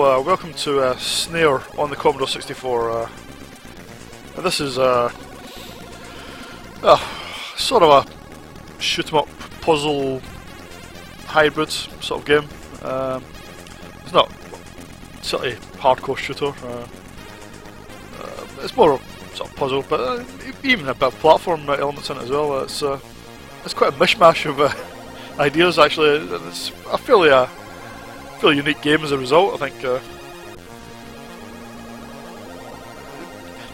Welcome to Snare on the Commodore 64. This is sort of a shoot-'em-up puzzle hybrid sort of game. It's not certainly hardcore shooter. It's more a sort of puzzle, but even a bit of platform elements in it as well. It's quite a mishmash of ideas actually. It's a fairly unique game as a result, I think.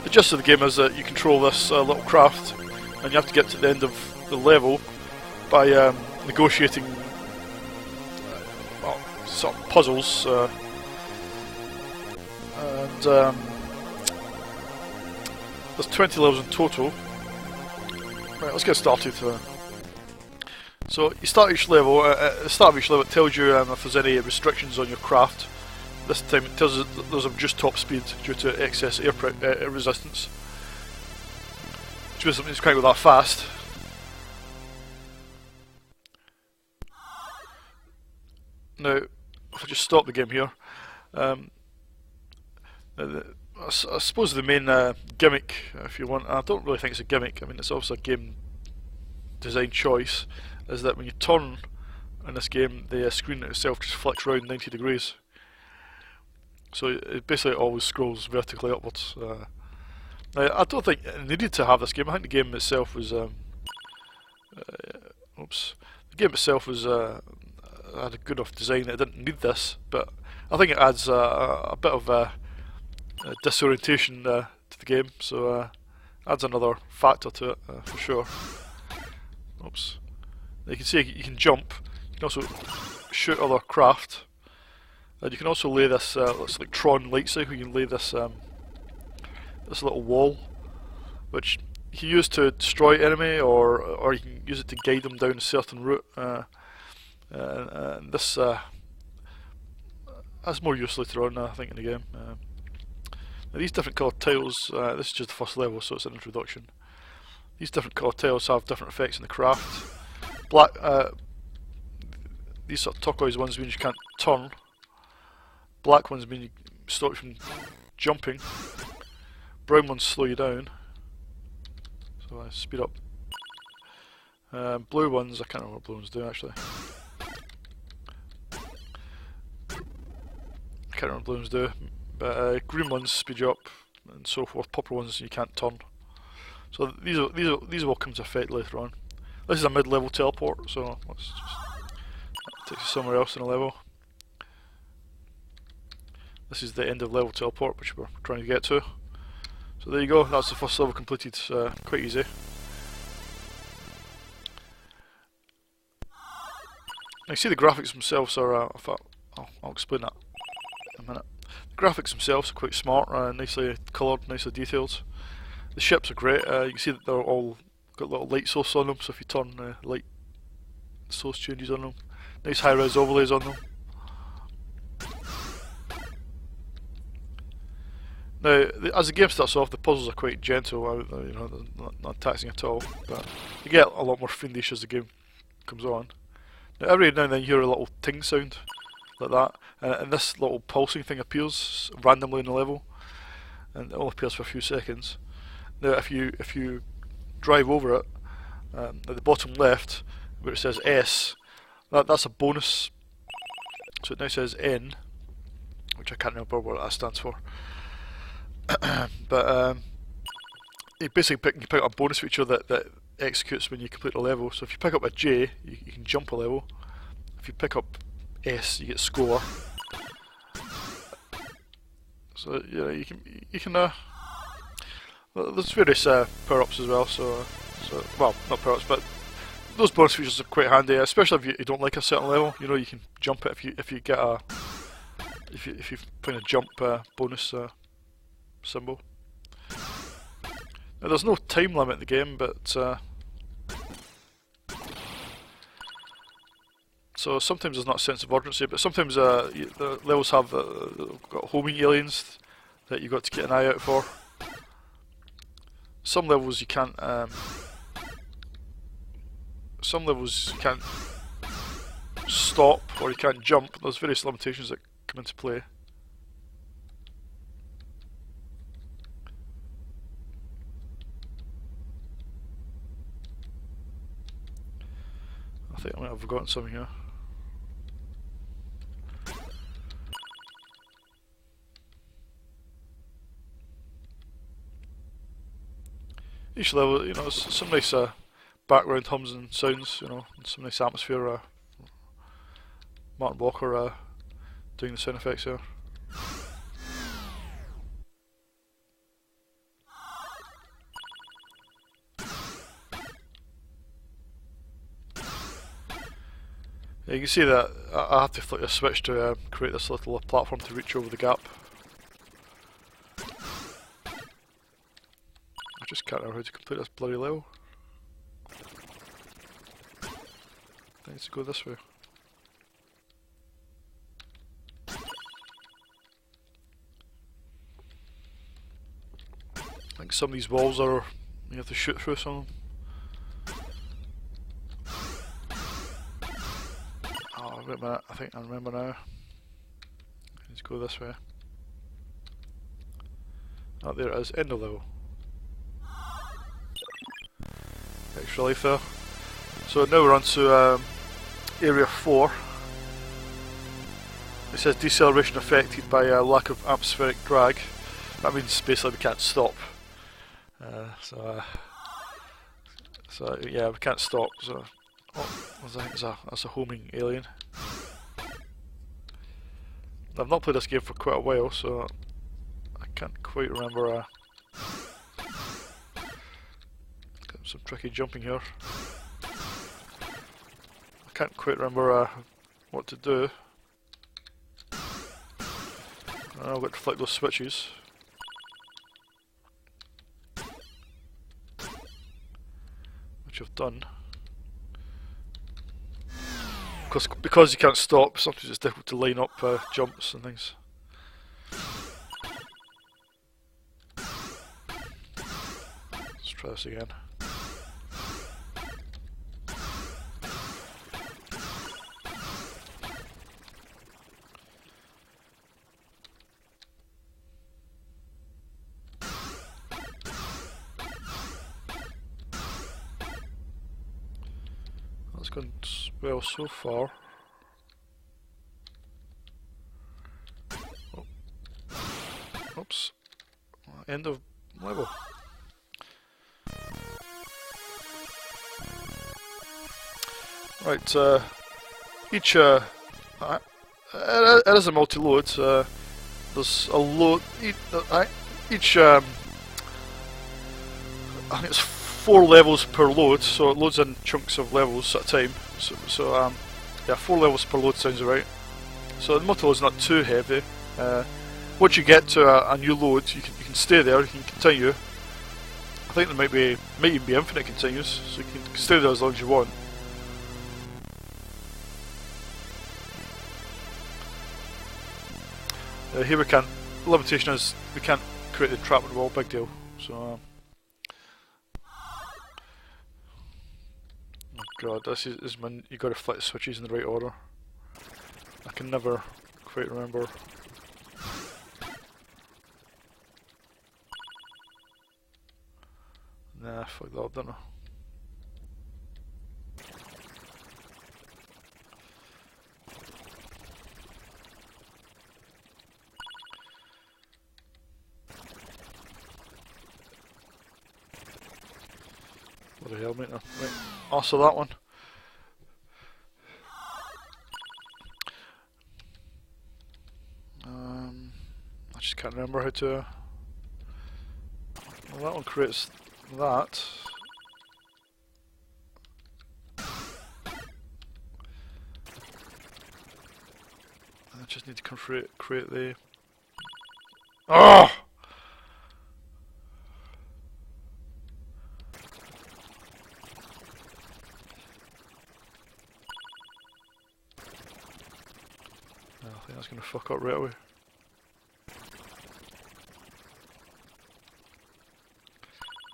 The gist of the game is that you control this little craft and you have to get to the end of the level by negotiating sort of puzzles and there's 20 levels in total. Right, let's get started. So you start each level, at the start of each level it tells you if there's any restrictions on your craft. This time it tells us that there's a reduced top speed due to excess air resistance. Which means something you can't go that fast. Now, if I just stop the game here, I suppose the main gimmick, if you want, I don't really think it's a gimmick, I mean it's also a game design choice, is that when you turn in this game, the screen itself just flicks around 90 degrees. So it basically always scrolls vertically upwards. Now, I don't think it needed to have this game. I think the game itself was had a good enough design that it didn't need this, but I think it adds a bit of disorientation to the game, so adds another factor to it for sure. Oops. You can see you can jump, you can also shoot other craft, and you can also lay this, looks like Tron light cycle, you can lay this this little wall, which you can use to destroy enemy, or you can use it to guide them down a certain route. And this that's more used later on, I think, in the game. Now these different coloured tiles, this is just the first level, so it's an introduction. These different coloured tiles have different effects in the craft. Black, these sort of turquoise ones mean you can't turn. Black ones mean you stop you from jumping. Brown ones slow you down, so I speed up. Blue ones, I can't remember what blue ones do actually. I can't remember what blue ones do, but green ones speed you up, and so forth. Purple ones you can't turn. So these will come to effect later on. This is a mid-level teleport, so let's just take you somewhere else in the level. This is the end of level teleport, which we're trying to get to. So there you go, that's the first level completed, quite easy. Now you see the graphics themselves are, I'll explain that in a minute. The graphics themselves are quite smart, nicely coloured, nicely detailed. The ships are great, you can see that they're all got little light source on them, so if you turn light source changes on them. Nice high-res overlays on them. Now, as the game starts off, the puzzles are quite gentle, you know, they're not taxing at all, but you get a lot more fiendish as the game comes on. Now, every now and then you hear a little ting sound, like that, and this little pulsing thing appears randomly in the level, and it only appears for a few seconds. Now, if you drive over it, at the bottom left, where it says S, that's a bonus, so it now says N, which I can't remember what that stands for. But you basically pick up a bonus feature that executes when you complete a level. So if you pick up a J, you can jump a level. If you pick up S, you get score. So yeah, you can there's various power-ups as well. So well, not power-ups, but those bonus features are quite handy, especially if you don't like a certain level. You know, you can jump it if you get a if you find a jump bonus symbol. Now there's no time limit in the game, but so sometimes there's not a sense of urgency, but sometimes the levels have got homing aliens that you've got to get an eye out for. Some levels you can't stop, or you can't jump. There's various limitations that come into play. I think I might have forgotten something here. Each level, you know, some nice background hums and sounds, you know, and some nice atmosphere. Martin Walker doing the sound effects here. Yeah, you can see that I have to flick the switch to create this little platform to reach over the gap. I just can't remember how to complete this bloody level. I need to go this way. I think some of these walls are, you have to shoot through some of them. Oh, wait a minute, I think I remember now. Let's go this way. Oh, there it is, end of level. Extra life there. So now we're on to area 4. It says deceleration affected by a lack of atmospheric drag. That means basically we can't stop. So yeah, we can't stop. So I think that's a homing alien. I've not played this game for quite a while, so I can't quite remember. Got some tricky jumping here. I can't quite remember what to do. I've got to flick those switches. Which I've done. Because you can't stop, sometimes it's difficult to line up jumps and things. Let's try this again. That's gone well so far. Oh. Oops. End of level. Right, each it is a multi-load. There's a load. Each I think it's 4 levels per load, so it loads in chunks of levels at a time. So yeah, 4 levels per load sounds right. So the multi-load's not too heavy. Once you get to a new load, you can stay there. You can continue. I think there might even be infinite continues, so you can stay there as long as you want. Here we can't. Limitation is we can't create the trap with the wall. Big deal. So. Oh god, this is when you got to flick the switches in the right order. I can never quite remember. Nah, fuck that up, don't I? What the hell, mate? Right. Also that one. I just can't remember how to. Well, that one creates that. I just need to create the. Oh! I think that's going to fuck up right away.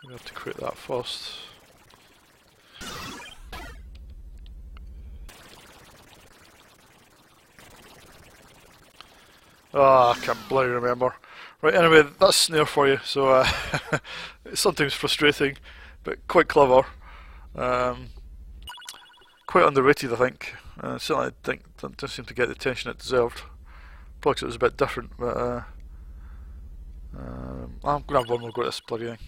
We have to create that first. Ah, I can't bloody remember. Right, anyway, that's Snare for you. So it's sometimes frustrating, but quite clever. quite underrated, I think. Certainly, I think it doesn't seem to get the attention it deserved. Probably 'cause it was a bit different, but I'm gonna have one more go at this bloody thing.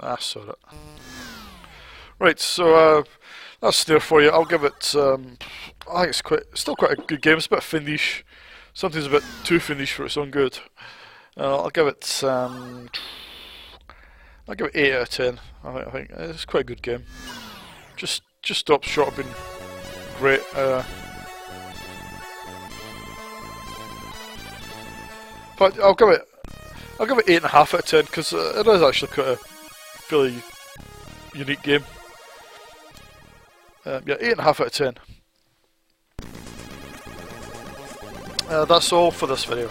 Ah, saw it. Right, so that's Snare for you. I'll give it. I think it's still quite a good game. It's a bit fiendish. Something's a bit too fiendish for its own good. I'll give it. I'll give it 8 out of 10. I think it's quite a good game. Just stops short of being great. But I'll give it 8.5 out of 10 because it is actually quite a fairly unique game. Yeah, 8.5 out of 10. That's all for this video.